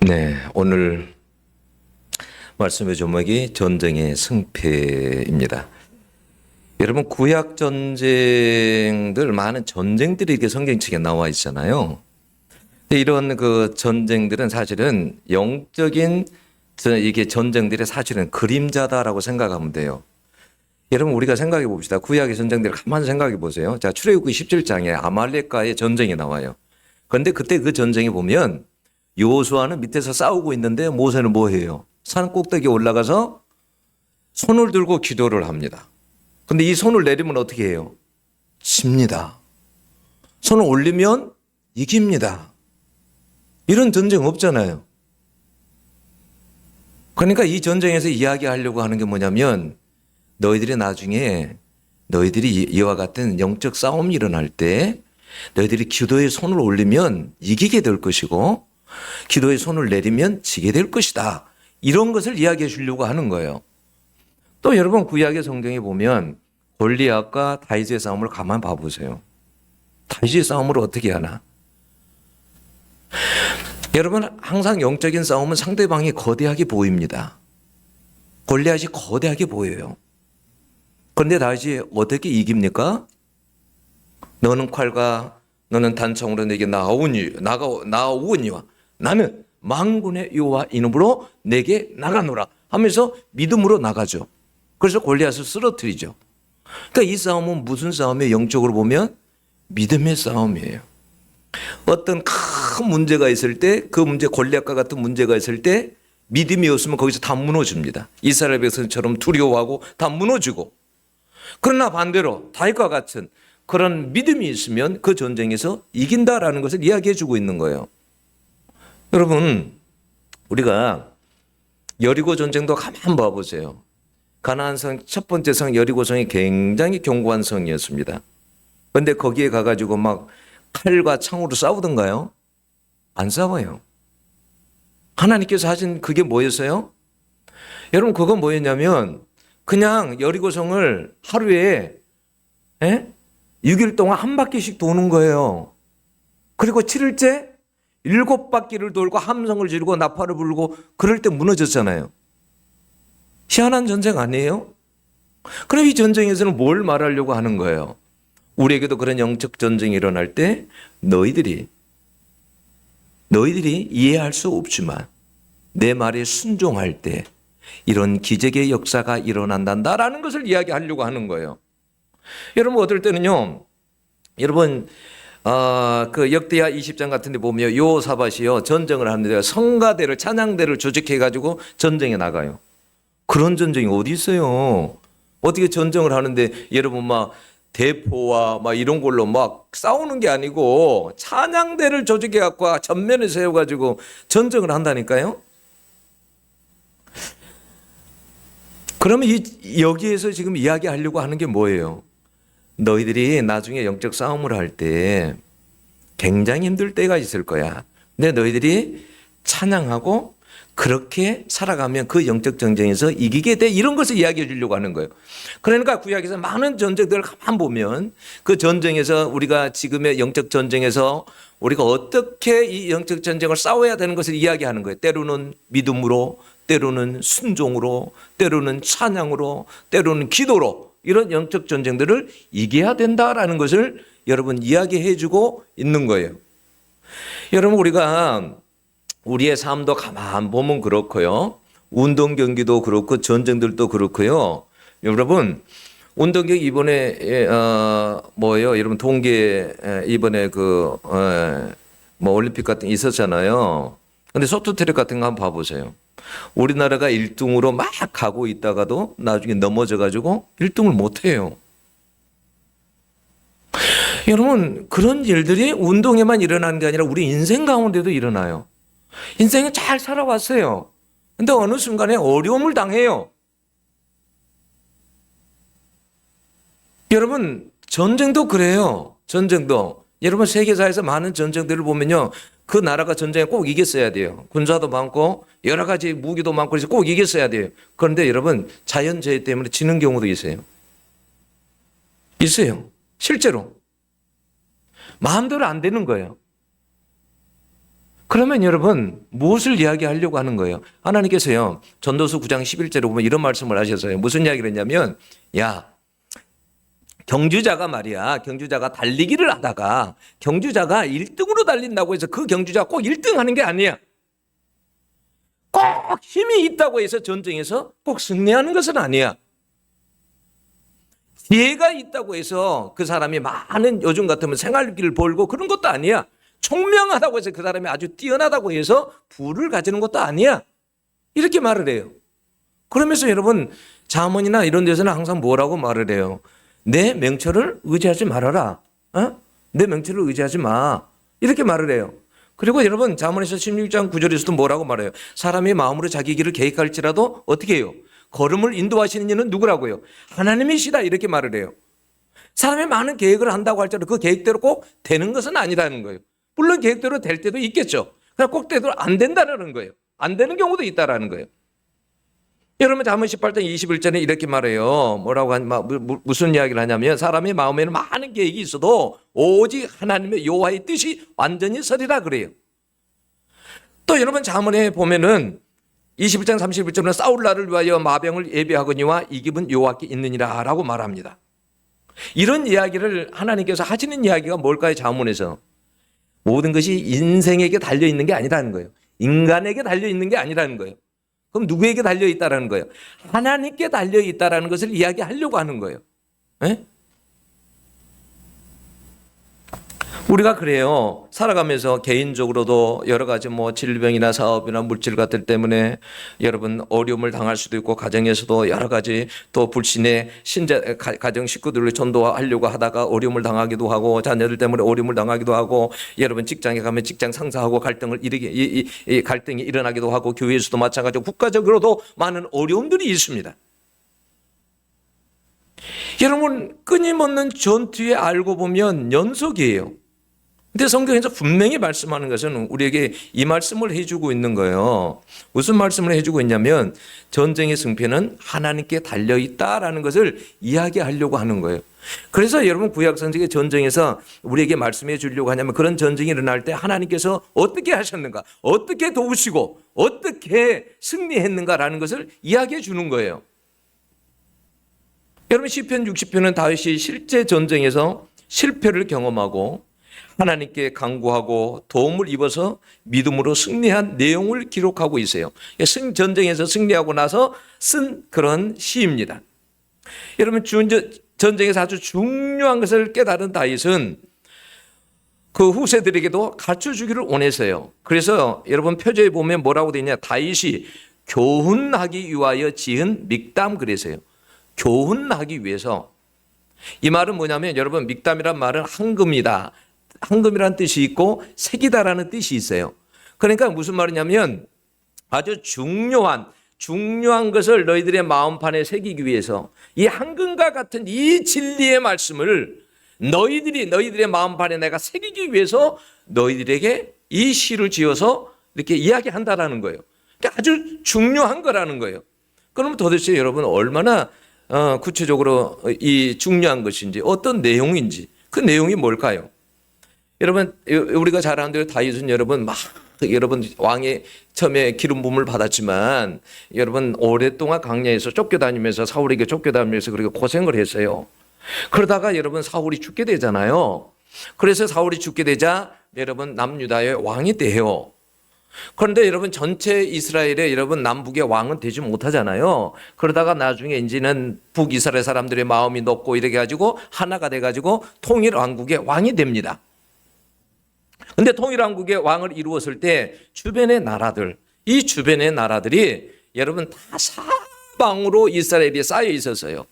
네, 오늘 말씀의 제목이 전쟁의 승패입니다. 여러분, 구약 전쟁들, 많은 전쟁들이 이렇게 성경책에 나와 있잖아요. 근데 이런 그 전쟁들은 사실은 영적인 이게 전쟁들이 사실은 그림자다라고 생각하면 돼요. 여러분, 우리가 생각해 봅시다. 구약의 전쟁들을 가만히 생각해 보세요. 자, 출애굽기 17장에 아말렉과의 전쟁이 나와요. 그런데 그때 그 전쟁에 보면 여호수아는 밑에서 싸우고 있는데 모세는 뭐 해요? 산 꼭대기에 올라가서 손을 들고 기도를 합니다. 근데 이 손을 내리면 어떻게 해요? 집니다. 손을 올리면 이깁니다. 이런 전쟁 없잖아요. 그러니까 이 전쟁에서 이야기하려고 하는 게 뭐냐면 너희들이 나중에 너희들이 이와 같은 영적 싸움이 일어날 때 너희들이 기도의 손을 올리면 이기게 될 것이고 기도의 손을 내리면 지게 될 것이다. 이런 것을 이야기해 주려고 하는 거예요. 또 여러분 구약의 성경에 보면 골리앗과 다윗의 싸움을 가만 봐보세요. 다윗의 싸움을 어떻게 하나? 여러분 항상 영적인 싸움은 상대방이 거대하게 보입니다. 골리앗이 거대하게 보여요. 그런데 다윗이 어떻게 이깁니까? 너는 칼과 너는 단창으로 내게 나아오니와 나는 만군의 여호와 이름으로 내게 나가노라 하면서 믿음으로 나가죠. 그래서 골리앗을 쓰러뜨리죠. 그러니까 이 싸움은 무슨 싸움이에요? 영적으로 보면 믿음의 싸움이에요. 어떤 큰 문제가 있을 때 그 문제 골리앗과 같은 문제가 있을 때 믿음이 없으면 거기서 다 무너집니다. 이스라엘 백성처럼 두려워하고 다 무너지고 그러나 반대로 다윗과 같은 그런 믿음이 있으면 그 전쟁에서 이긴다라는 것을 이야기해 주고 있는 거예요. 여러분 우리가 여리고 전쟁도 가만 봐보세요. 가나안 성 첫 번째 성 여리고성이 굉장히 견고한 성이었습니다. 그런데 거기에 가가지고 막 칼과 창으로 싸우던가요? 안 싸워요. 하나님께서 하신 그게 뭐였어요? 여러분 그건 뭐였냐면 그냥 여리고성을 하루에 6일 동안 한 바퀴씩 도는 거예요. 그리고 7일째 7바퀴를 돌고 함성을 지르고 나팔을 불고 그럴 때 무너졌잖아요. 희한한 전쟁 아니에요? 그럼 이 전쟁에서는 뭘 말하려고 하는 거예요? 우리에게도 그런 영적 전쟁이 일어날 때 너희들이 이해할 수 없지만 내 말에 순종할 때 이런 기적의 역사가 일어난다라는 것을 이야기하려고 하는 거예요. 여러분 어떨 때는요. 여러분 그 역대하 20장 같은 데 보면 여호사밧이요 전쟁을 하는데 성가대를 찬양대를 조직해 가지고 전쟁에 나가요. 그런 전쟁이 어디 있어요? 어떻게 전쟁을 하는데 여러분 막 대포와 막 이런 걸로 막 싸우는 게 아니고 찬양대를 조직해 갖고 전면에 세워 가지고 전쟁을 한다니까요. 그러면 여기에서 지금 이야기하려고 하는 게 뭐예요? 너희들이 나중에 영적 싸움을 할 때 굉장히 힘들 때가 있을 거야. 근데 너희들이 찬양하고 그렇게 살아가면 그 영적 전쟁에서 이기게 돼. 이런 것을 이야기해 주려고 하는 거예요. 그러니까 구약에서 많은 전쟁들을 가만 보면 그 전쟁에서 우리가 지금의 영적 전쟁에서 우리가 어떻게 이 영적 전쟁을 싸워야 되는 것을 이야기하는 거예요. 때로는 믿음으로, 때로는 순종으로, 때로는 찬양으로, 때로는 기도로 이런 영적 전쟁들을 이겨야 된다라는 것을 여러분 이야기해 주고 있는 거예요. 여러분 우리가 우리의 삶도 가만 보면 그렇고요. 운동 경기도 그렇고 전쟁들도 그렇고요. 여러분 운동 경기 이번에 뭐예요? 여러분 동계 이번에 뭐 올림픽 같은 게 있었잖아요. 근데 쇼트트랙 같은 거 한번 봐보세요. 우리나라가 1등으로 막 가고 있다가도 나중에 넘어져 가지고 1등을 못 해요. 여러분 그런 일들이 운동에만 일어나는 게 아니라 우리 인생 가운데도 일어나요. 인생을 잘 살아왔어요. 근데 어느 순간에 어려움을 당해요. 여러분 전쟁도 그래요. 전쟁도 여러분 세계사에서 많은 전쟁들을 보면요. 그 나라가 전쟁에 꼭 이겼어야 돼요. 군사도 많고 여러 가지 무기도 많고 그래서 꼭 이겼어야 돼요. 그런데 여러분 자연재해 때문에 지는 경우도 있어요. 있어요. 실제로. 마음대로 안 되는 거예요. 그러면 여러분 무엇을 이야기하려고 하는 거예요? 하나님께서요 전도서 9장 11절에 보면 이런 말씀을 하셨어요. 무슨 이야기를 했냐면 야 경주자가 말이야 경주자가 달리기를 하다가 경주자가 1등으로 달린다고 해서 그 경주자가 꼭 1등 하는 게 아니야. 꼭 힘이 있다고 해서 전쟁에서 꼭 승리하는 것은 아니야. 지혜가 있다고 해서 그 사람이 많은 요즘 같으면 생활비를 벌고 그런 것도 아니야. 총명하다고 해서 그 사람이 아주 뛰어나다고 해서 부를 가지는 것도 아니야. 이렇게 말을 해요. 그러면서 여러분 잠언이나 이런 데서는 항상 뭐라고 말을 해요? 내 명철을 의지하지 말아라. 내 명철을 의지하지 마. 이렇게 말을 해요. 그리고 여러분 잠언에서 16장 9절에서도 뭐라고 말해요? 사람이 마음으로 자기 길을 계획할지라도 어떻게 해요? 걸음을 인도하시는 이는 누구라고요? 하나님이시다 이렇게 말을 해요. 사람이 많은 계획을 한다고 할지라도 그 계획대로 꼭 되는 것은 아니라는 거예요. 물론 계획대로 될 때도 있겠죠. 그러나 꼭 때도 안 된다는 거예요. 안 되는 경우도 있다라는 거예요. 여러분 잠언 18장 21절에 이렇게 말해요. 뭐라고 무슨 이야기를 하냐면 사람의 마음에는 많은 계획이 있어도 오직 하나님의 여호와의 뜻이 완전히 서리라 그래요. 또 여러분 잠언에 보면은 21장 31절은 싸울 날을 위하여 마병을 예비하거니와 이 기분 여호와께 있느니라 라고 말합니다. 이런 이야기를 하나님께서 하시는 이야기가 뭘까요? 잠언에서 모든 것이 인생에게 달려있는 게 아니라는 거예요. 인간에게 달려있는 게 아니라는 거예요. 그럼 누구에게 달려있다라는 거예요? 하나님께 달려있다라는 것을 이야기하려고 하는 거예요. 에? 우리가 그래요. 살아가면서 개인적으로도 여러 가지 질병이나 사업이나 물질 같은 때문에 여러분 어려움을 당할 수도 있고 가정에서도 여러 가지 또 불신의 가정 식구들을 전도하려고 하다가 어려움을 당하기도 하고 자녀들 때문에 어려움을 당하기도 하고 여러분 직장에 가면 직장 상사하고 갈등이 일어나기도 하고 교회에서도 마찬가지고 국가적으로도 많은 어려움들이 있습니다. 여러분 끊임없는 전투에 알고 보면 연속이에요. 근데 성경에서 분명히 말씀하는 것은 우리에게 이 말씀을 해주고 있는 거예요. 무슨 말씀을 해주고 있냐면 전쟁의 승패는 하나님께 달려있다라는 것을 이야기하려고 하는 거예요. 그래서 여러분 구약성경의 전쟁에서 우리에게 말씀해 주려고 하냐면 그런 전쟁이 일어날 때 하나님께서 어떻게 하셨는가, 어떻게 도우시고 어떻게 승리했는가라는 것을 이야기해 주는 거예요. 여러분 시편 60편은 다윗이 실제 전쟁에서 실패를 경험하고 하나님께 간구하고 도움을 입어서 믿음으로 승리한 내용을 기록하고 있어요. 전쟁에서 승리하고 나서 쓴 그런 시입니다. 여러분 전쟁에서 아주 중요한 것을 깨달은 다윗은 그 후세들에게도 가르쳐주기를 원했어요. 그래서 여러분 표제에 보면 뭐라고 되어 있냐, 다윗이 교훈하기 위하여 지은 믹담 그래서요. 교훈하기 위해서. 이 말은 뭐냐면 여러분 믹담이란 말은 황금이다. 황금이라는 뜻이 있고 색이다라는 뜻이 있어요. 그러니까 무슨 말이냐면 아주 중요한 것을 너희들의 마음판에 새기기 위해서 이 황금과 같은 이 진리의 말씀을 너희들의 마음판에 내가 새기기 위해서 너희들에게 이 시를 지어서 이렇게 이야기한다라는 거예요. 그러니까 아주 중요한 거라는 거예요. 그러면 도대체 여러분 얼마나 구체적으로 이 중요한 것인지 어떤 내용인지 그 내용이 뭘까요? 여러분 우리가 잘 아는 대로 다윗은 여러분 왕의 처음에 기름 부음을 받았지만 여러분 오랫동안 광야에서 쫓겨다니면서 사울에게 쫓겨다니면서 그리고 고생을 했어요. 그러다가 여러분 사울이 죽게 되잖아요. 그래서 사울이 죽게 되자 여러분 남유다의 왕이 돼요. 그런데 여러분 전체 이스라엘의 여러분 남북의 왕은 되지 못하잖아요. 그러다가 나중에 이제는 북이스라엘 사람들의 마음이 높고 이렇게 가지고 하나가 돼가지고 통일 왕국의 왕이 됩니다. 근데 통일왕국의 왕을 이루었을 때 주변의 나라들이 여러분 다 사방으로 이스라엘이 쌓여 있었어요.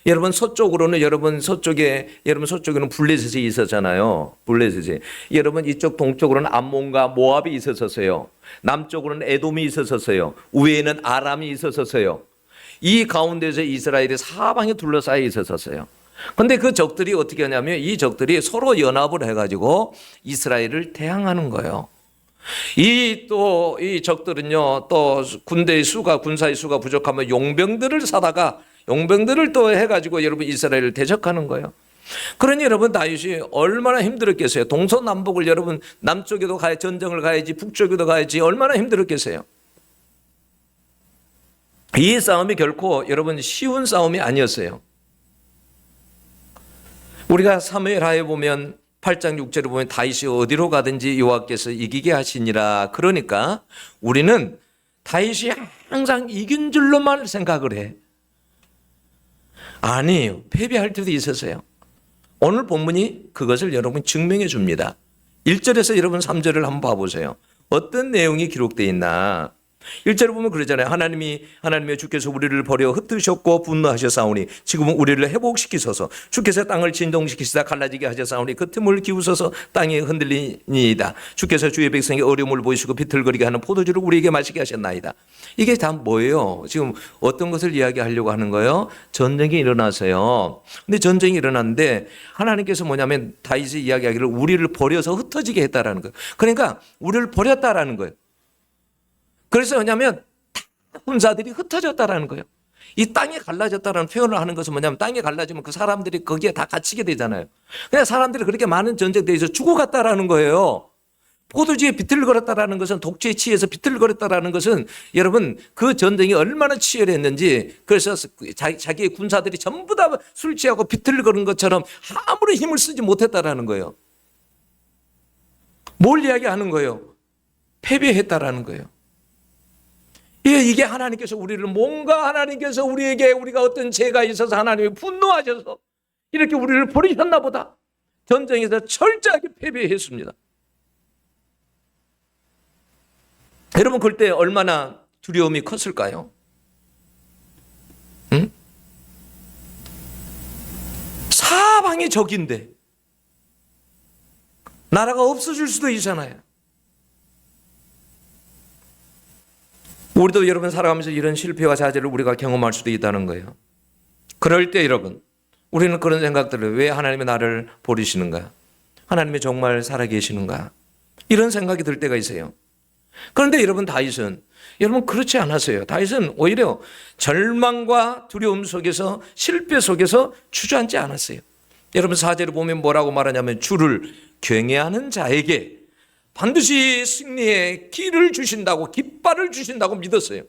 여러분 서쪽으로는 서쪽에는 블레셋이 있었잖아요. 블레셋이. 여러분 이쪽 동쪽으로는 암몬과 모압이 있었어요. 남쪽으로는 에돔이 있었어요. 우에는 아람이 있었어요. 이 가운데서 이스라엘이 사방에 둘러싸여 있었어요. 근데 그 적들이 어떻게 하냐면 이 적들이 서로 연합을 해가지고 이스라엘을 대항하는 거예요. 이 적들은요, 또 군사의 수가 부족하면 용병들을 또 해가지고 여러분 이스라엘을 대적하는 거예요. 그러니 여러분 다윗이 얼마나 힘들었겠어요. 동서남북을 여러분 남쪽에도 가야 전쟁을 가야지 북쪽에도 가야지 얼마나 힘들었겠어요. 이 싸움이 결코 여러분 쉬운 싸움이 아니었어요. 우리가 사무엘하에 보면 8장 6절에 보면 다윗이 어디로 가든지 여호와께서 이기게 하시니라. 그러니까 우리는 다윗이 항상 이긴 줄로만 생각을 해. 아니에요. 패배할 때도 있었어요. 오늘 본문이 그것을 여러분 증명해 줍니다. 1절에서 여러분 3절을 한번 봐보세요. 어떤 내용이 기록되어 있나. 1절에 보면 그러잖아요. 하나님의 주께서 우리를 버려 흩으셨고 분노하셨사오니 지금은 우리를 회복시키소서. 주께서 땅을 진동시키시다 갈라지게 하셨사오니 그 틈을 기우소서 땅이 흔들리니이다. 주께서 주의 백성에게 어려움을 보이시고 비틀거리게 하는 포도주를 우리에게 마시게 하셨나이다. 이게 다 뭐예요? 지금 어떤 것을 이야기하려고 하는 거예요? 전쟁이 일어나서요. 근데 전쟁이 일어났는데 하나님께서 뭐냐면 다윗이 이야기하기를 우리를 버려서 흩어지게 했다라는 거예요. 그러니까 우리를 버렸다라는 거예요. 그래서 뭐냐면 군사들이 흩어졌다라는 거예요. 이 땅이 갈라졌다라는 표현을 하는 것은 뭐냐면 땅이 갈라지면 그 사람들이 거기에 다 갇히게 되잖아요. 그냥 사람들이 그렇게 많은 전쟁대에서 죽어갔다라는 거예요. 포도주에 비틀거렸다라는 것은 독재에 취해서 비틀거렸다라는 것은 여러분 그 전쟁이 얼마나 치열했는지 그래서 자기의 군사들이 전부 다 술 취하고 비틀거린 것처럼 아무런 힘을 쓰지 못했다라는 거예요. 뭘 이야기하는 거예요? 패배했다라는 거예요. 이게 하나님께서 뭔가 하나님께서 우리가 어떤 죄가 있어서 하나님이 분노하셔서 이렇게 우리를 버리셨나 보다. 전쟁에서 철저하게 패배했습니다. 여러분 그때 얼마나 두려움이 컸을까요? 응? 사방이 적인데 나라가 없어질 수도 있잖아요. 우리도 여러분 살아가면서 이런 실패와 좌절을 우리가 경험할 수도 있다는 거예요. 그럴 때 여러분 우리는 그런 생각들을 왜 하나님이 나를 버리시는가? 하나님이 정말 살아계시는가? 이런 생각이 들 때가 있어요. 그런데 여러분 다윗은 여러분 그렇지 않았어요. 다윗은 오히려 절망과 두려움 속에서 실패 속에서 주저앉지 않았어요. 여러분 4절을 보면 뭐라고 말하냐면 주를 경외하는 자에게 반드시 승리의 길을 주신다고 깃발을 주신다고 믿었어요.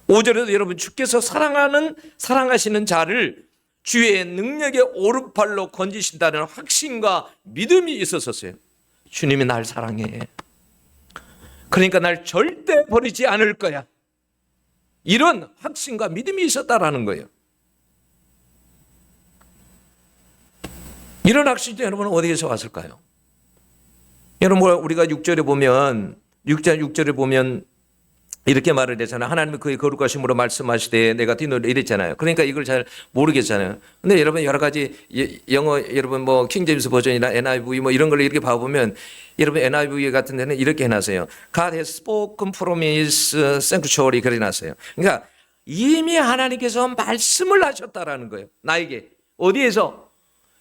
5절에도 여러분 주께서 사랑하시는 자를 주의 능력의 오른팔로 건지신다는 확신과 믿음이 있었어요. 주님이 날 사랑해. 그러니까 날 절대 버리지 않을 거야. 이런 확신과 믿음이 있었다라는 거예요. 이런 확신이 여러분은 어디에서 왔을까요? 여러분 우리가 6절에 보면 이렇게 말을 했잖아요. 하나님이 그의 거룩하심으로 말씀하시되 내가 뛰노라 이랬잖아요. 그러니까 이걸 잘 모르겠잖아요. 근데 여러분 여러 가지 영어 여러분 뭐 킹제임스 버전이나 NIV 뭐 이런 걸 이렇게 봐보면 여러분 NIV 같은 데는 이렇게 해놨어요. God has spoken from his sanctuary 그래 놨어요. 그러니까 이미 하나님께서 말씀을 하셨다라는 거예요. 나에게 어디에서?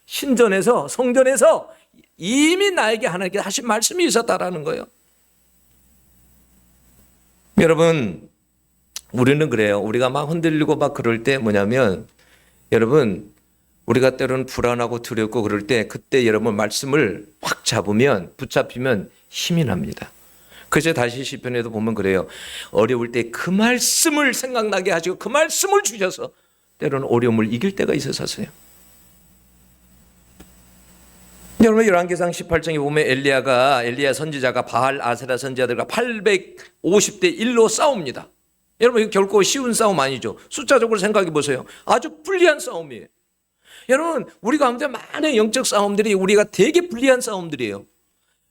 신전에서 성전에서 이미 나에게 하나님께서 하신 말씀이 있었다라는 거예요. 여러분 우리는 그래요. 우리가 막 흔들리고 막 그럴 때 뭐냐면 여러분 우리가 때로는 불안하고 두렵고 그럴 때 그때 여러분 말씀을 확 잡으면 붙잡히면 힘이 납니다. 그래서 다시 시편에도 보면 그래요. 어려울 때 그 말씀을 생각나게 하시고 그 말씀을 주셔서 때로는 어려움을 이길 때가 있었어요. 여러분 열왕기상 18장에 보면 엘리야 선지자가 바알 아세라 선지자들과 850대 1로 싸웁니다. 여러분 이거 결코 쉬운 싸움 아니죠. 숫자적으로 생각해 보세요. 아주 불리한 싸움이에요. 여러분 우리 가운데 많은 영적 싸움들이 우리가 되게 불리한 싸움들이에요.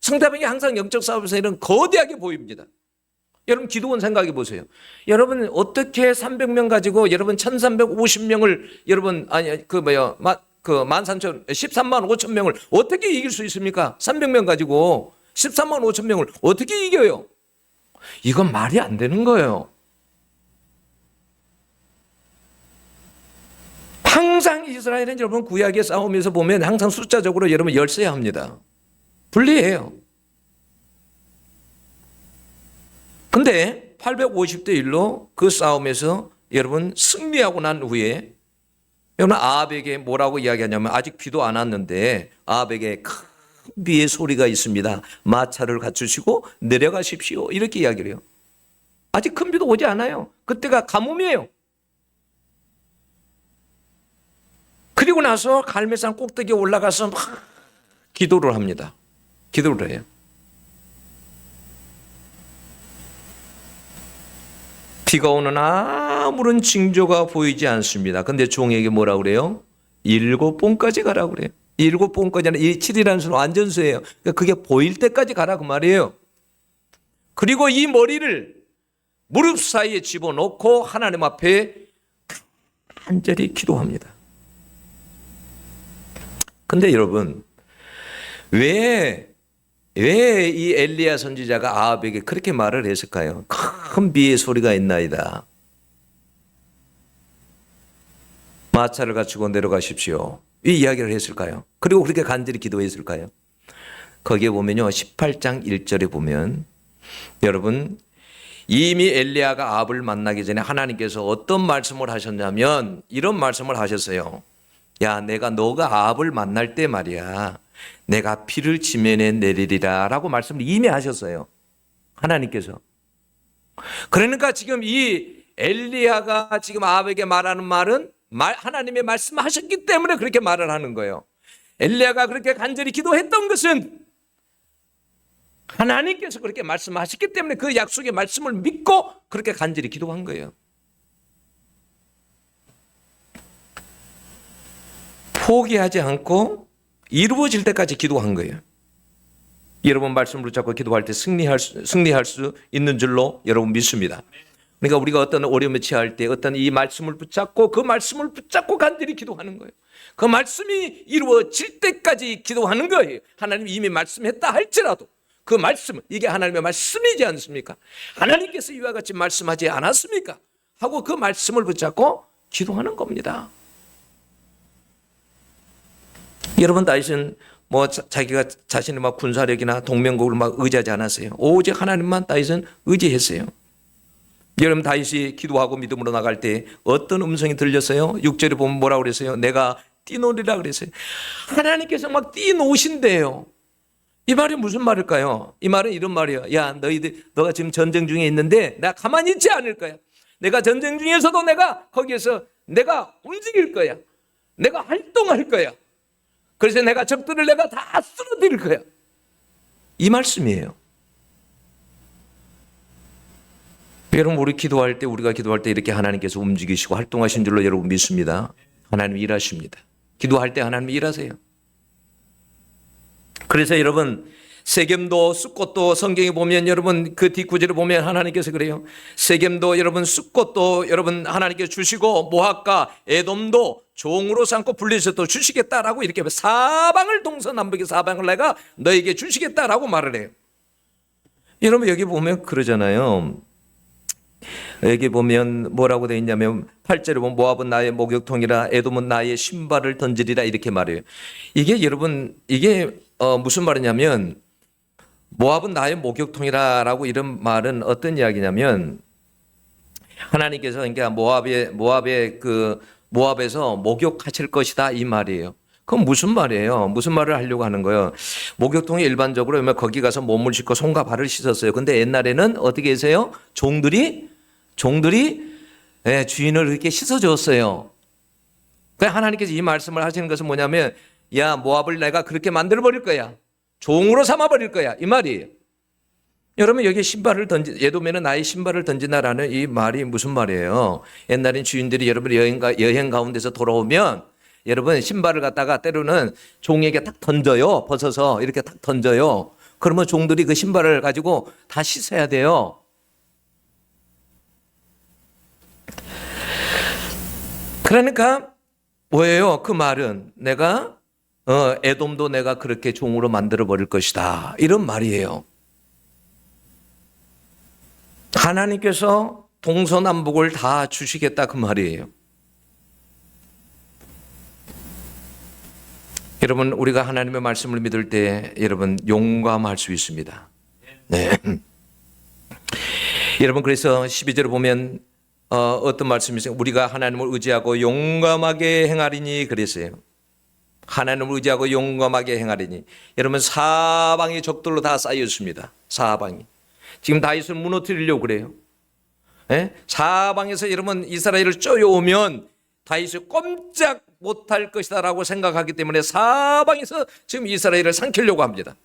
상대방이 항상 영적 싸움에서는 거대하게 보입니다. 여러분 기도원 생각해 보세요. 여러분 어떻게 300명 가지고 여러분 1350명을 여러분 13만 5천 명을 어떻게 이길 수 있습니까? 300명 가지고 13만 5천 명을 어떻게 이겨요? 이건 말이 안 되는 거예요. 항상 이스라엘은 여러분 구약의 싸움에서 보면 항상 숫자적으로 여러분 열세합니다. 불리해요. 근데 850대 1로 그 싸움에서 여러분 승리하고 난 후에 여러분 아합에게 뭐라고 이야기하냐면 아직 비도 안 왔는데 아합에게 큰 비의 소리가 있습니다. 마차를 갖추시고 내려가십시오. 이렇게 이야기를 해요. 아직 큰 비도 오지 않아요. 그때가 가뭄이에요. 그리고 나서 갈멜산 꼭대기에 올라가서 막 기도를 합니다. 기도를 해요. 비가 오는 아무런 징조가 보이지 않습니다. 근데 종에게 뭐라 그래요? 7번까지 가라고 그래요. 7번까지는 이 7이라는 수는 완전수예요. 그러니까 그게 보일 때까지 가라 그 말이에요. 그리고 이 머리를 무릎 사이에 집어넣고 하나님 앞에 간절히 기도합니다. 근데 여러분, 왜 이 엘리야 선지자가 아합에게 그렇게 말을 했을까요? 큰 비의 소리가 있나이다. 마차를 갖추고 내려가십시오. 이 이야기를 했을까요? 그리고 그렇게 간절히 기도했을까요? 거기에 보면요, 18장 1절에 보면 여러분 이미 엘리야가 아합을 만나기 전에 하나님께서 어떤 말씀을 하셨냐면 이런 말씀을 하셨어요. 야, 너가 아합을 만날 때 말이야, 내가 비를 지면에 내리리라 라고 말씀을 이미 하셨어요. 하나님께서. 그러니까 지금 이 엘리야가 지금 아합에게 말하는 말은 하나님의 말씀하셨기 때문에 그렇게 말을 하는 거예요. 엘리야가 그렇게 간절히 기도했던 것은 하나님께서 그렇게 말씀하셨기 때문에 그 약속의 말씀을 믿고 그렇게 간절히 기도한 거예요. 포기하지 않고 이루어질 때까지 기도한 거예요. 여러분 말씀을 붙잡고 기도할 때 승리할 수 있는 줄로 여러분 믿습니다. 그러니까 우리가 어떤 어려움에 처할 때 어떤 이 말씀을 붙잡고 그 말씀을 붙잡고 간절히 기도하는 거예요. 그 말씀이 이루어질 때까지 기도하는 거예요. 하나님이 이미 말씀했다 할지라도 그 말씀은 이게 하나님의 말씀이지 않습니까? 하나님께서 이와 같이 말씀하지 않았습니까? 하고 그 말씀을 붙잡고 기도하는 겁니다. 여러분 다윗은 자기가 자신의 군사력이나 동맹국을 의지하지 않았어요. 오직 하나님만 다윗은 의지했어요. 여러분 다윗이 기도하고 믿음으로 나갈 때 어떤 음성이 들렸어요? 6절에 보면 뭐라고 그랬어요? 내가 뛰노리라 그랬어요. 하나님께서 막 뛰노신대요. 이 말이 무슨 말일까요? 이 말은 이런 말이에요. 야, 너가 지금 전쟁 중에 있는데 내가 가만히 있지 않을 거야. 내가 전쟁 중에서도 내가 거기에서 내가 움직일 거야. 내가 활동할 거야. 그래서 내가 적들을 내가 다 쓰러뜨릴 거야. 이 말씀이에요. 여러분 우리가 기도할 때 이렇게 하나님께서 움직이시고 활동하신 줄로 여러분 믿습니다. 하나님 일하십니다. 기도할 때 하나님 일하세요. 그래서 여러분 세겜도 숫꽃도 성경에 보면 여러분 그 뒷구절을 보면 하나님께서 그래요. 세겜도 여러분 숫꽃도 여러분 하나님께서 주시고 모압과 에돔도 종으로 삼고 블레셋도 주시겠다라고 이렇게 사방을 동서남북의 사방을 내가 너에게 주시겠다라고 말을 해요. 여러분 여기 보면 그러잖아요. 여기 보면 뭐라고 되어 있냐면 8절에 보면 모압은 나의 목욕통이라 에돔은 나의 신발을 던지리라 이렇게 말해요. 이게 여러분 이게 무슨 말이냐면 모압은 나의 목욕통이라라고 이런 말은 어떤 이야기냐면 하나님께서 그러니까 모압에서 목욕하실 것이다 이 말이에요. 그건 무슨 말이에요? 무슨 말을 하려고 하는 거예요? 목욕통이 일반적으로 거기 가서 몸을 씻고 손과 발을 씻었어요. 근데 옛날에는 어떻게 해서요? 종들이 주인을 이렇게 씻어줬어요. 그러니까 하나님께서 이 말씀을 하시는 것은 뭐냐면 야, 모압을 내가 그렇게 만들어 버릴 거야. 종으로 삼아 버릴 거야. 이 말이에요. 여러분 여기 에돔에는 나의 신발을 던진다라는 이 말이 무슨 말이에요? 옛날엔 주인들이 여러분 여행 가운데서 돌아오면 여러분 신발을 갖다가 때로는 종에게 딱 던져요. 벗어서 이렇게 딱 던져요. 그러면 종들이 그 신발을 가지고 다 씻어야 돼요. 그러니까 뭐예요? 그 말은 내가 에돔도 내가 그렇게 종으로 만들어 버릴 것이다. 이런 말이에요. 하나님께서 동서남북을 다 주시겠다 그 말이에요. 여러분 우리가 하나님의 말씀을 믿을 때 여러분 용감할 수 있습니다. 네. 여러분 그래서 12절을 보면 어떤 말씀이세요? 우리가 하나님을 의지하고 용감하게 행하리니 그랬어요. 하나님을 의지하고 용감하게 행하리니. 여러분 사방이 적들로 다 쌓였습니다. 사방이. 지금 다윗을 무너뜨리려고 그래요. 예? 사방에서 여러분 이스라엘을 쪼여오면 다윗을 꼼짝 못할 것이다라고 생각하기 때문에 사방에서 지금 이스라엘을 삼키려고 합니다.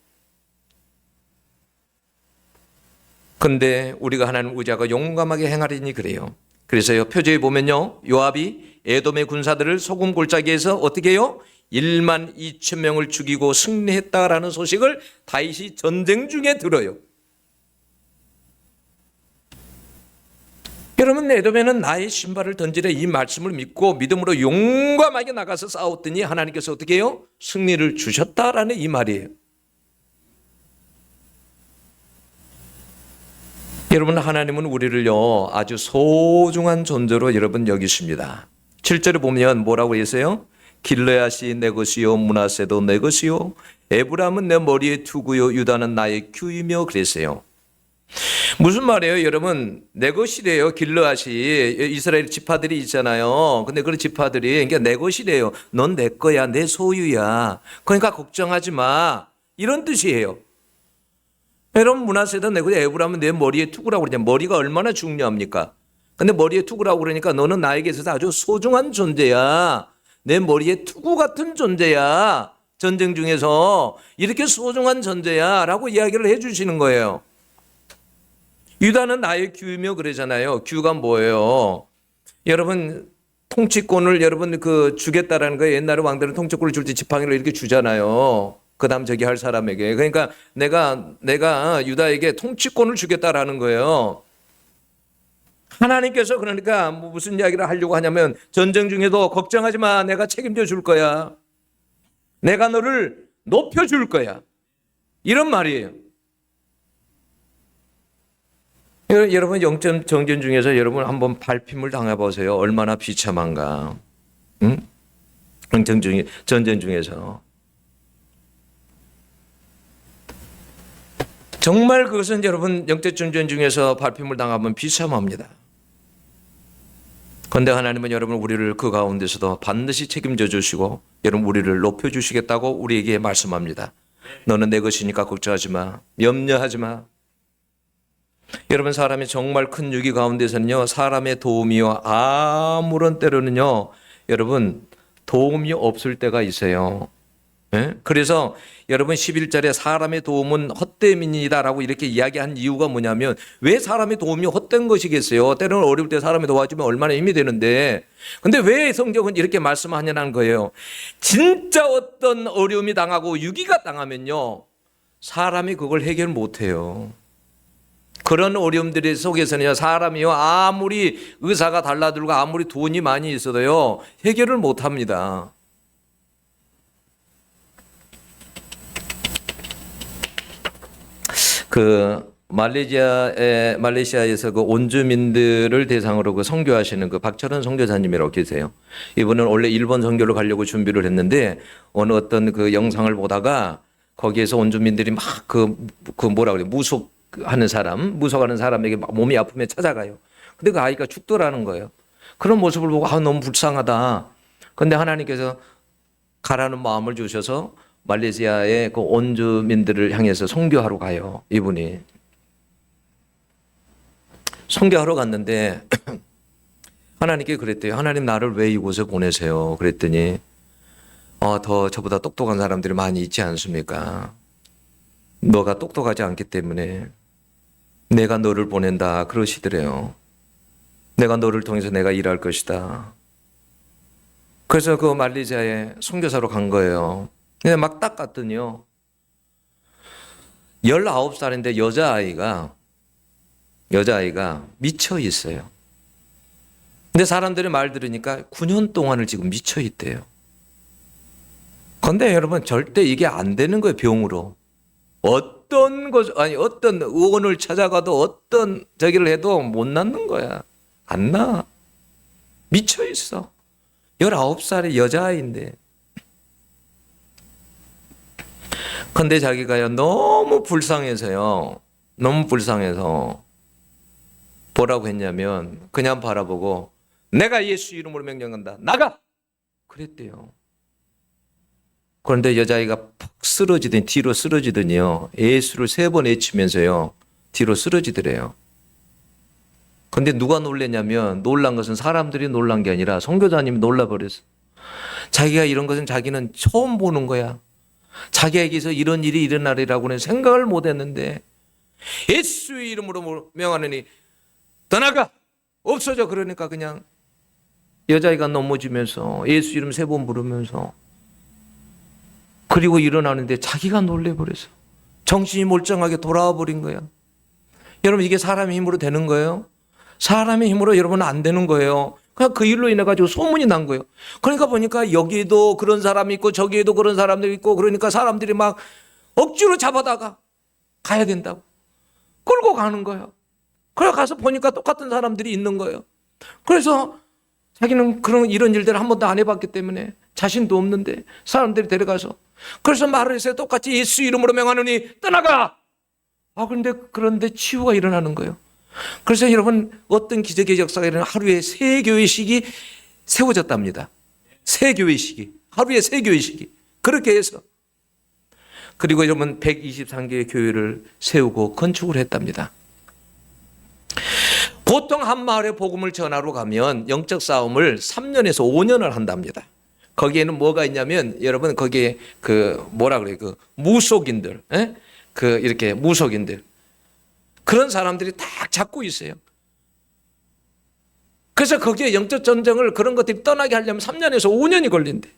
그런데 우리가 하나님을 의지하고 용감하게 행하리니 그래요. 그래서요 표제에 보면요 요압이 에돔의 군사들을 소금 골짜기에서 어떻게 해요? 1만 2천 명을 죽이고 승리했다라는 소식을 다윗이 전쟁 중에 들어요. 여러분 에돔에는 나의 신발을 던지래 이 말씀을 믿고 믿음으로 용감하게 나가서 싸웠더니 하나님께서 어떻게 해요? 승리를 주셨다라는 이 말이에요. 여러분 하나님은 우리를요 아주 소중한 존재로 여러분 여기십니다. 7절에 보면 뭐라고 했어요? 길르앗이 내 것이요 므낫세도 내 것이요 에브라임은 내 머리의 투구요 유다는 나의 규이며 그랬어요. 무슨 말이에요 여러분? 내 것이래요. 길르앗이 이스라엘 지파들이 있잖아요. 근데 그런 지파들이 그러니까 내 것이래요. 넌 내 거야 내 소유야. 그러니까 걱정하지 마 이런 뜻이에요. 여러분 므낫세도 내 것이 에브라임은 내 머리의 투구라고 그러냐. 머리가 얼마나 중요합니까? 근데 머리의 투구라고 그러니까 너는 나에게 있어서 아주 소중한 존재야. 내 머리에 투구 같은 존재야. 전쟁 중에서 이렇게 소중한 존재야 라고 이야기를 해 주시는 거예요. 유다는 나의 규이며 그러잖아요. 규가 뭐예요? 여러분 통치권을 여러분 주겠다라는 거예요. 옛날에 왕들은 통치권을 줄 때 지팡이를 이렇게 주잖아요. 그 다음 저기 할 사람에게. 그러니까 내가 유다에게 통치권을 주겠다라는 거예요. 하나님께서 그러니까 무슨 이야기를 하려고 하냐면 전쟁 중에도 걱정하지 마. 내가 책임져 줄 거야. 내가 너를 높여 줄 거야. 이런 말이에요. 여러분 영적 정전 중에서 여러분 한번 밟힘을 당해보세요. 얼마나 비참한가. 응? 전쟁 중에서. 정말 그것은 여러분 영적 전쟁 중에서 밟힘을 당하면 비참합니다. 그런데 하나님은 여러분 우리를 그 가운데서도 반드시 책임져 주시고 여러분 우리를 높여 주시겠다고 우리에게 말씀합니다. 너는 내 것이니까 걱정하지 마. 염려하지 마. 여러분 사람이 정말 큰 위기 가운데서는요 사람의 도움이요 아무런 때로는요 여러분 도움이 없을 때가 있어요. 네? 그래서 여러분 11절에 사람의 도움은 헛됨이니다라고 이렇게 이야기한 이유가 뭐냐면 왜 사람의 도움이 헛된 것이겠어요? 때로는 어려울 때 사람이 도와주면 얼마나 힘이 되는데 근데 왜 성경은 이렇게 말씀하냐는 거예요. 진짜 어떤 어려움이 당하고 위기가 당하면요 사람이 그걸 해결 못해요. 그런 어려움들 속에서는요 사람이요 아무리 의사가 달라들고 아무리 돈이 많이 있어도요 해결을 못합니다. 말레이시아에서 그 원주민들을 대상으로 선교하시는 그 박철원 선교사님이라고 계세요. 이분은 원래 일본 선교를 가려고 준비를 했는데 어느 어떤 그 영상을 보다가 거기에서 원주민들이 막 뭐라 그래 무속하는 사람에게 막 몸이 아프면 찾아가요. 근데 그 아이가 죽더라는 거예요. 그런 모습을 보고 너무 불쌍하다. 근데 하나님께서 가라는 마음을 주셔서 말레이시아의 그 원주민들을 향해서 선교하러 가요. 이분이 선교하러 갔는데 하나님께 그랬대요. 하나님 나를 왜 이곳에 보내세요? 그랬더니 더 저보다 똑똑한 사람들이 많이 있지 않습니까? 너가 똑똑하지 않기 때문에 내가 너를 보낸다 그러시더래요. 내가 너를 통해서 내가 일할 것이다. 그래서 그 말레이시아에 선교사로 간 거예요. 근데 막 딱 갔더니요 19살인데 여자아이가 미쳐 있어요. 근데 사람들의 말 들으니까 9년 동안을 지금 미쳐 있대요. 근데 여러분 절대 이게 안 되는 거예요. 병으로 어떤 의원을 찾아가도 어떤 저기를 해도 못 낫는 거야. 안 나. 미쳐 있어. 19살의 여자아이인데. 근데 자기가요 너무 불쌍해서 뭐라고 했냐면 그냥 바라보고 내가 예수 이름으로 명령한다. 나가! 그랬대요. 그런데 여자아이가 푹 쓰러지더니 뒤로 쓰러지더니요. 예수를 3번 외치면서요. 뒤로 쓰러지더래요. 근데 누가 놀랬냐면 놀란 것은 사람들이 놀란 게 아니라 선교사님이 놀라버렸어. 자기가 이런 것은 자기는 처음 보는 거야. 자기에게서 이런 일이 일어나리라고는 생각을 못 했는데 예수의 이름으로 명하느니 떠나가! 없어져! 그러니까 그냥 여자아이가 넘어지면서 예수 이름 3번 부르면서 그리고 일어나는데 자기가 놀래버렸어. 정신이 멀쩡하게 돌아와 버린 거야. 여러분 이게 사람의 힘으로 되는 거예요? 사람의 힘으로 여러분은 안 되는 거예요. 그냥 그 일로 인해 가지고 소문이 난 거예요. 그러니까 보니까 여기에도 그런 사람이 있고 저기에도 그런 사람들이 있고 그러니까 사람들이 막 억지로 잡아다가 가야 된다고 끌고 가는 거예요. 그래 가서 보니까 똑같은 사람들이 있는 거예요. 그래서 자기는 이런 일들을 한 번도 안 해봤기 때문에 자신도 없는데 사람들이 데려가서 그래서 말을 했어요. 똑같이 예수 이름으로 명하노니 떠나가! 그런데 치유가 일어나는 거예요. 그래서 여러분 어떤 기적의 역사가 일어나는 하루에 3교회식이 세워졌답니다. 3교회식이. 하루에 3교회식이. 그렇게 해서. 그리고 여러분 123개의 교회를 세우고 건축을 했답니다. 보통 한 마을에 복음을 전하러 가면 영적 싸움을 3년에서 5년을 한답니다. 거기에는 뭐가 있냐면 여러분 거기에 무속인들, 이렇게 무속인들 그런 사람들이 딱 잡고 있어요. 그래서 거기에 영적 전쟁을 그런 것들이 떠나게 하려면 3년에서 5년이 걸린대.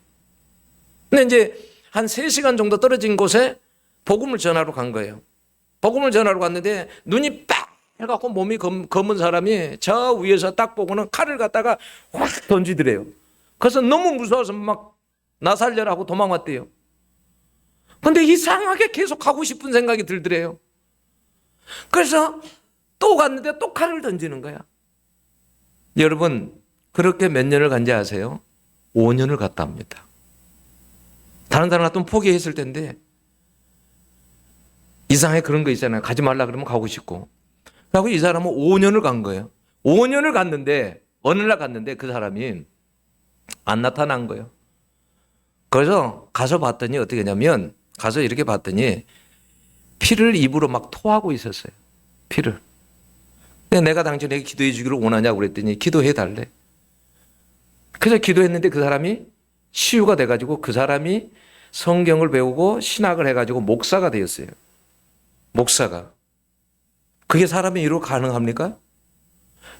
근데 이제 한 3시간 정도 떨어진 곳에 복음을 전하러 간 거예요. 복음을 전하러 갔는데 눈이 빨갛고 몸이 검은 사람이 저 위에서 딱 보고는 칼을 갖다가 확 던지더래요. 그래서 너무 무서워서 막 나 살려라고 도망왔대요. 근데 이상하게 계속 가고 싶은 생각이 들더래요. 그래서 또 갔는데 또 칼을 던지는 거야. 여러분 그렇게 몇 년을 간지 아세요? 5년을 갔다 합니다. 다른 사람 같으면 포기했을 텐데 이상하게 그런 거 있잖아요. 가지 말라 그러면 가고 싶고. 그리고 이 사람은 5년을 간 거예요. 5년을 갔는데 어느 날 갔는데 그 사람이 안 나타난 거예요. 그래서 가서 봤더니 어떻게 했냐면 가서 이렇게 봤더니 피를 입으로 막 토하고 있었어요. 피를. 내가 당신에게 기도해 주기를 원하냐고 그랬더니 기도해 달래. 그래서 기도했는데 그 사람이 치유가 돼가지고 그 사람이 성경을 배우고 신학을 해가지고 목사가 되었어요. 목사가. 그게 사람의 일로 가능합니까?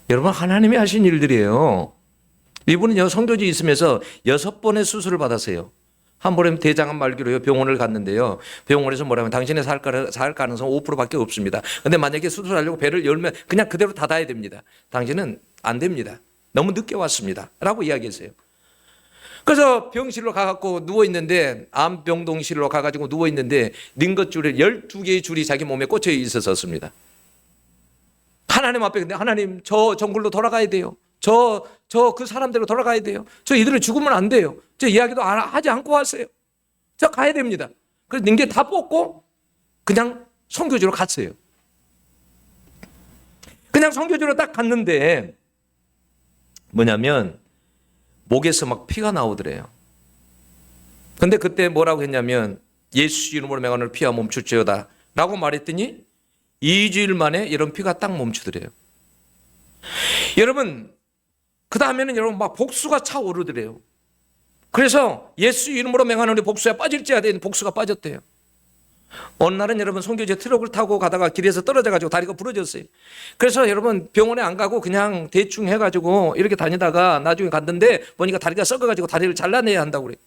여러분 하나님이 하신 일들이에요. 이분은 성교지 있으면서 6번의 수술을 받았어요. 한 번은 대장암 말기로요 병원을 갔는데요. 병원에서 뭐라면 당신의 살 가능성 5%밖에 없습니다. 근데 만약에 수술하려고 배를 열면 그냥 그대로 닫아야 됩니다. 당신은 안 됩니다. 너무 늦게 왔습니다. 라고 이야기했어요. 그래서 병실로 가갖고 누워있는데 암병동실로 가가지고 누워있는데 링것줄에 12개의 줄이 자기 몸에 꽂혀 있었습니다. 하나님 앞에 근데 하나님 저 정글로 돌아가야 돼요. 저 그 사람대로 돌아가야 돼요. 저 이들을 죽으면 안 돼요. 저 이야기도 하지 않고 왔어요. 저 가야 됩니다. 그래서 링게 다 뽑고 그냥 선교지로 갔어요. 그냥 선교지로 딱 갔는데 뭐냐면 목에서 막 피가 나오더래요. 근데 그때 뭐라고 했냐면 예수 이름으로 명하노니 피가 멈출지어다 라고 말했더니 2주일 만에 이런 피가 딱 멈추더래요. 여러분 그 다음에는 여러분 막 복수가 차오르더래요. 그래서 예수 이름으로 명하노니 복수에 빠질지어다 복수가 빠졌대요. 어느 날은 여러분 선교제 트럭을 타고 가다가 길에서 떨어져가지고 다리가 부러졌어요. 그래서 여러분 병원에 안 가고 그냥 대충 해가지고 이렇게 다니다가 나중에 갔는데 보니까 다리가 썩어가지고 다리를 잘라내야 한다고 그래요.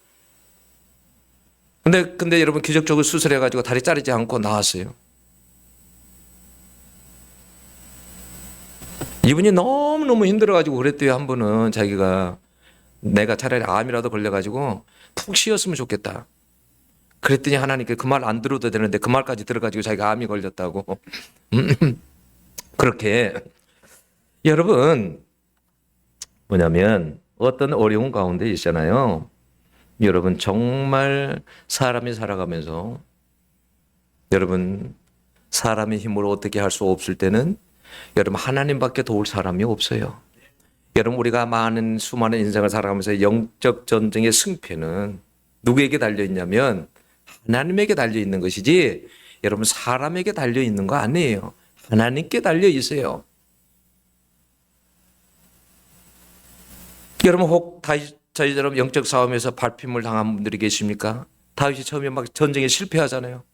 근데 여러분 기적적으로 수술해가지고 다리 자르지 않고 나왔어요. 이분이 너무너무 힘들어가지고 그랬대요. 한 번은 자기가 내가 차라리 암이라도 걸려가지고 푹 쉬었으면 좋겠다. 그랬더니 하나님께 그 말 안 들어도 되는데 그 말까지 들어가지고 자기가 암이 걸렸다고. 그렇게 여러분 뭐냐면 어떤 어려운 가운데 있잖아요. 여러분 정말 사람이 살아가면서 여러분 사람의 힘으로 어떻게 할 수 없을 때는 여러분 하나님밖에 도울 사람이 없어요. 여러분 우리가 수많은 인생을 살아가면서 영적 전쟁의 승패는 누구에게 달려 있냐면 하나님에게 달려 있는 것이지 여러분 사람에게 달려 있는 거 아니에요. 하나님께 달려 있어요. 여러분 혹 저희처럼 영적 싸움에서 발핌을 당한 분들이 계십니까? 다윗이 처음에 막 전쟁에 실패하잖아요.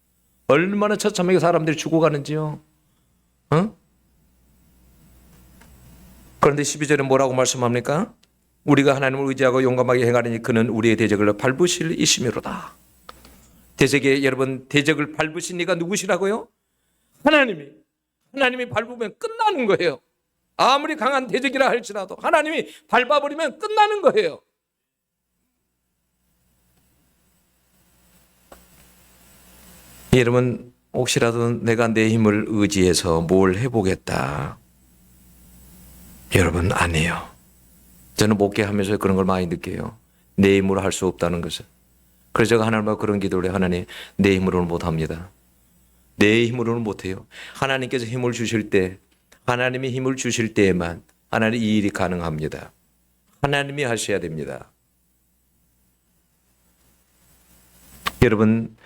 얼마나 처참하게 사람들이 죽어가는지요. 그런데 12절에 뭐라고 말씀합니까? 우리가 하나님을 의지하고 용감하게 행하리니 그는 우리의 대적을 밟으실 이심이로다. 여러분 대적을 밟으신 이가 누구시라고요? 하나님이 밟으면 끝나는 거예요. 아무리 강한 대적이라 할지라도 하나님이 밟아버리면 끝나는 거예요. 여러분 혹시라도 내가 내 힘을 의지해서 뭘 해보겠다. 여러분 아니에요. 저는 목회하면서 그런 걸 많이 느껴요. 내 힘으로 할 수 없다는 것을. 그래서 제가 하나님과 그런 기도를 해요. 하나님 내 힘으로는 못합니다. 내 힘으로는 못해요. 하나님께서 힘을 주실 때 하나님이 힘을 주실 때에만 하나님 이 일이 가능합니다. 하나님이 하셔야 됩니다. 여러분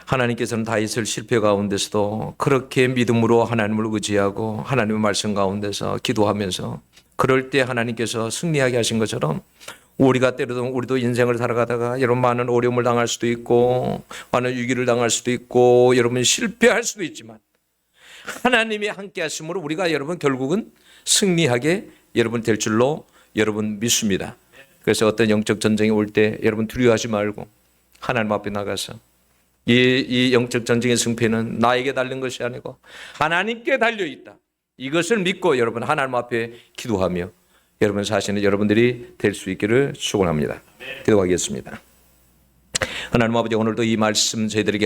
하나님께서는 다윗을 실패 가운데서도 그렇게 믿음으로 하나님을 의지하고 하나님의 말씀 가운데서 기도하면서 그럴 때 하나님께서 승리하게 하신 것처럼 우리가 때로도 우리도 인생을 살아가다가 여러분 많은 어려움을 당할 수도 있고 많은 위기를 당할 수도 있고 여러분 실패할 수도 있지만 하나님이 함께 하심으로 우리가 여러분 결국은 승리하게 여러분 될 줄로 여러분 믿습니다. 그래서 어떤 영적 전쟁이 올 때 여러분 두려워하지 말고 하나님 앞에 나가서 이 영적 전쟁의 승패는 나에게 달린 것이 아니고 하나님께 달려있다. 이것을 믿고 여러분 하나님 앞에 기도하며 여러분 사시는 여러분들이 될 수 있기를 축원합니다. 기도하겠습니다. 하나님 아버지 오늘도 이 말씀 저희들에게